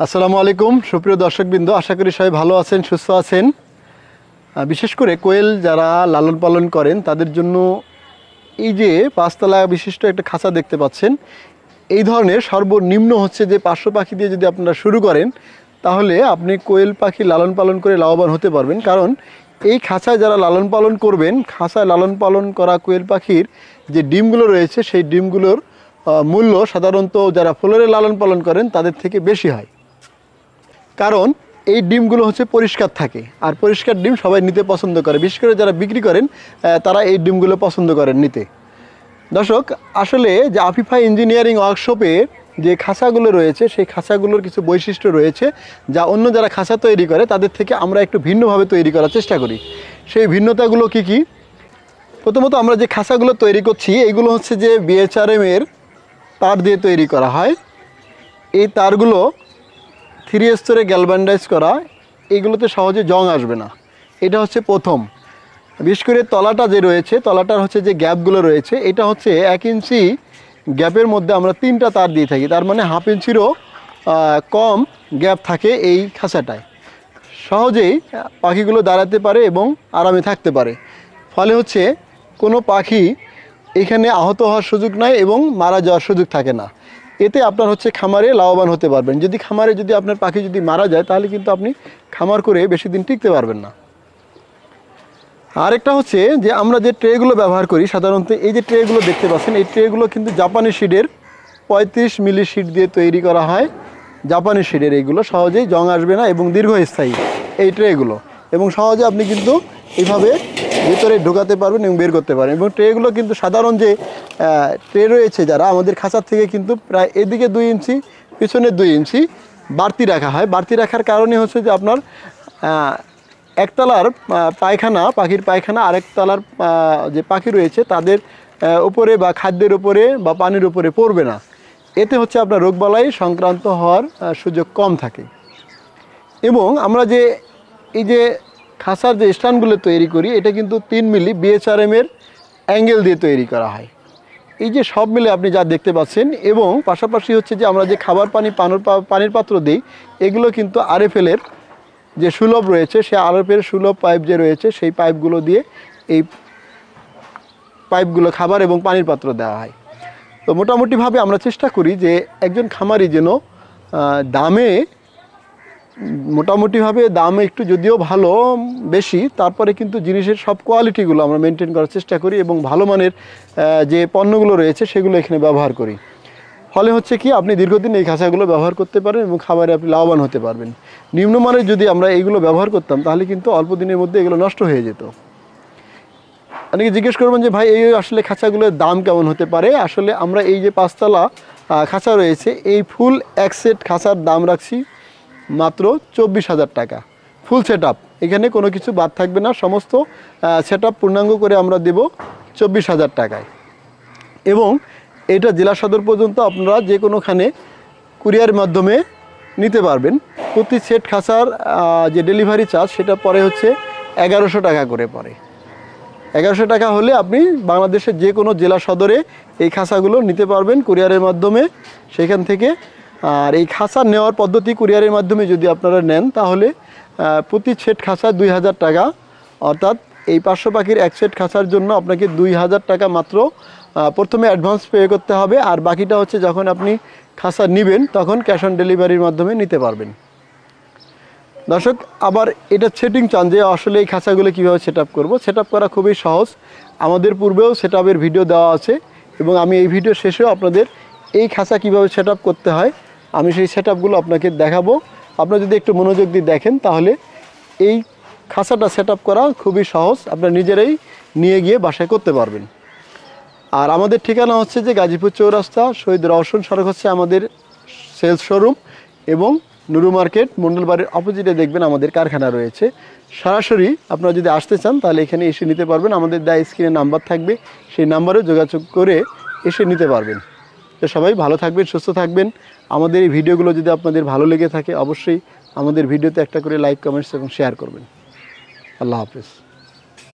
আসসালামু আলাইকুম সুপ্রিয় দর্শকবৃন্দ, আশা করি সবাই ভালো আছেন, সুস্থ আছেন। বিশেষ করে কোয়েল যারা লালন পালন করেন তাদের জন্য এই যে 5 তলা বিশিষ্ট একটা খাঁচা দেখতে পাচ্ছেন, এই ধরনের সর্বনিম্ন হচ্ছে যে 500 পাখি দিয়ে যদি আপনারা শুরু করেন তাহলে আপনি কোয়েল পাখি লালন পালন করে লাভবান হতে পারবেন। কারণ এই খাঁচায় যারা লালন পালন করবেন, খাঁচায় লালন পালন করা কোয়েল পাখির যে ডিমগুলো রয়েছে সেই ডিমগুলোর মূল্য সাধারণত যারা ফ্লোরে লালন পালন করেন তাদের থেকে বেশি হয়। কারণ এই ডিমগুলো হচ্ছে পরিষ্কার থাকে, আর পরিষ্কার ডিম সবাই নিতে পছন্দ করে। বিশেষ করে যারা বিক্রি করেন তারা এই ডিমগুলো পছন্দ করেন নিতে। দর্শক, আসলে যে আফিফা ইঞ্জিনিয়ারিং ওয়ার্কশপের যে খাঁচাগুলো রয়েছে সেই খাঁচাগুলোর কিছু বৈশিষ্ট্য রয়েছে যা অন্য যারা খাঁচা তৈরি করে তাদের থেকে আমরা একটু ভিন্নভাবে তৈরি করার চেষ্টা করি। সেই ভিন্নতাগুলো কি কি? প্রথমত, আমরা যে খাঁচাগুলো তৈরি করছি এইগুলো হচ্ছে যে BHRM এর তার দিয়ে তৈরি করা হয়। এই তারগুলো 3 স্তরে গ্যালভানাইজ করা, এইগুলোতে সহজে জং আসবে না। এটা হচ্ছে প্রথম। বিশেষ করে তলাটা যে রয়েছে, তলাটার হচ্ছে যে গ্যাপগুলো রয়েছে, এটা হচ্ছে 1 ইঞ্চি গ্যাপের মধ্যে আমরা 3টা তার দিয়ে থাকি। তার মানে হাফ ইঞ্চিরও কম গ্যাপ থাকে এই খাঁচাটায়। সহজেই পাখিগুলো দাঁড়াতে পারে এবং আরামে থাকতে পারে। ফলে হচ্ছে কোনো পাখি এখানে আহত হওয়ার সুযোগ নাই এবং মারা যাওয়ার সুযোগ থাকে না। এতে আপনার হচ্ছে খামারে লাভবান হতে পারবেন। যদি খামারে আপনার পাখি যদি মারা যায় তাহলে কিন্তু আপনি খামার করে বেশি দিন টিকতে পারবেন না। আরেকটা হচ্ছে যে আমরা যে ট্রেগুলো ব্যবহার করি, সাধারণত এই যে ট্রেগুলো দেখতে পাচ্ছেন, এই ট্রেগুলো কিন্তু জাপানি শিডের 35 মিলি শিড দিয়ে তৈরি করা হয়। জাপানি শিডের এইগুলো সহজেই জং আসবে না এবং দীর্ঘস্থায়ী এই ট্রেগুলো, এবং সহজে আপনি কিন্তু এইভাবে ভিতরে ঢোকাতে পারবেন এবং বের করতে পারবেন। এবং ট্রেগুলো কিন্তু সাধারণ যে ট্রে রয়েছে যারা আমাদের খাঁচার থেকে কিন্তু প্রায় এদিকে 2 ইঞ্চি পিছনে 2 ইঞ্চি বাড়তি রাখা হয়। বাড়তি রাখার কারণে হচ্ছে যে আপনার একতলার পায়খানা, পাখির পায়খানা আরেক তলার যে পাখি রয়েছে তাদের উপরে বা খাদ্যের উপরে বা পানির উপরে পড়বে না। এতে হচ্ছে আপনার রোগবালাই সংক্রান্ত হওয়ার সুযোগ কম থাকে। এবং আমরা যে এই যে খাঁচার যে স্ট্যান্ডগুলো তৈরি করি, এটা কিন্তু 3 মিলি BHRM এর অ্যাঙ্গেল দিয়ে তৈরি করা হয়। এই যে সব মিলে আপনি যা দেখতে পাচ্ছেন, এবং পাশাপাশি হচ্ছে যে আমরা যে খাবার পানির পাত্র দিই, এগুলো কিন্তু RFL এর যে সুলভ রয়েছে, সে RFL সুলভ পাইপ যে রয়েছে সেই পাইপগুলো দিয়ে এই পাইপগুলো খাবার এবং পানির পাত্র দেওয়া হয়। তো মোটামুটিভাবে আমরা চেষ্টা করি যে একজন খামারি যেন দামে একটু যদিও ভালো বেশি, তারপরে কিন্তু জিনিসের সব কোয়ালিটিগুলো আমরা মেনটেন করার চেষ্টা করি এবং ভালো মানের যে পণ্যগুলো রয়েছে সেগুলো এখানে ব্যবহার করি। ফলে হচ্ছে কি, আপনি দীর্ঘদিন এই খাঁচাগুলো ব্যবহার করতে পারেন এবং খাবারে আপনি লাভবান হতে পারবেন। নিম্নমানের যদি আমরা এইগুলো ব্যবহার করতাম তাহলে কিন্তু অল্প দিনের মধ্যে এগুলো নষ্ট হয়ে যেত। অনেকে জিজ্ঞেস করবেন যে ভাই এই আসলে খাঁচাগুলোর দাম কেমন হতে পারে। আসলে আমরা এই যে 5 তলা খাঁচা রয়েছে, এই ফুল এক সেট খাঁচার দাম রাখছি মাত্র 24,000 টাকা। ফুল সেট আপ, এখানে কোনো কিছু বাদ থাকবে না, সমস্ত সেট আপ পূর্ণাঙ্গ করে আমরা দেব 24,000 টাকায়। এবং এটা জেলা সদর পর্যন্ত আপনারা যে কোনোখানে কুরিয়ার মাধ্যমে নিতে পারবেন। প্রতি সেট খাঁচার যে ডেলিভারি চার্জ সেটা পরে হচ্ছে 1100 টাকা করে পড়ে। 1100 টাকা হলে আপনি বাংলাদেশের যে কোনো জেলা সদরে এই খাঁচাগুলো নিতে পারবেন কুরিয়ারের মাধ্যমে সেখান থেকে। আর এই খাঁচা নেওয়ার পদ্ধতি কুরিয়ারের মাধ্যমে যদি আপনারা নেন তাহলে প্রতি সেট খাঁচা 2000 টাকা, অর্থাৎ এই 500 পাখির এক সেট খাঁচার জন্য আপনাকে 2000 টাকা মাত্র প্রথমে অ্যাডভান্স পে করতে হবে। আর বাকিটা হচ্ছে যখন আপনি খাঁচা নেবেন তখন ক্যাশ অন ডেলিভারির মাধ্যমে নিতে পারবেন। দর্শক, আবার এটা সেটিং চান যে আসলে এই খাঁচাগুলো কীভাবে সেট আপ করবো। সেট আপ করা খুবই সহজ, আমাদের পূর্বেও সেট আপের ভিডিও দেওয়া আছে এবং আমি এই ভিডিও শেষেও আপনাদের এই খাঁচা কীভাবে সেট আপ করতে হয় আমি সেই সেট আপগুলো আপনাকে দেখাবো। আপনারা যদি একটু মনোযোগ দিয়ে দেখেন তাহলে এই খাঁচাটা সেট আপ করা খুবই সহজ, আপনারা নিজেরাই নিয়ে গিয়ে বাসায় করতে পারবেন। আর আমাদের ঠিকানা হচ্ছে যে গাজীপুর চৌরাস্তা, শহীদ রওশন সড়ক হচ্ছে আমাদের সেলস শোরুম, এবং নুরু মার্কেট মন্ডল বাড়ির অপোজিটে দেখবেন আমাদের কারখানা রয়েছে। সরাসরি আপনারা যদি আসতে চান তাহলে এখানে এসে নিতে পারবেন। আমাদের স্ক্রিনে নাম্বার থাকবে, সেই নাম্বারেও যোগাযোগ করে এসে নিতে পারবেন। তো সবাই ভালো থাকবেন, সুস্থ থাকবেন। আমাদের এই ভিডিওগুলো যদি আপনাদের ভালো লেগে থাকে অবশ্যই আমাদের ভিডিওতে একটা করে লাইক, কমেন্টস এবং শেয়ার করবেন। আল্লাহ হাফেজ।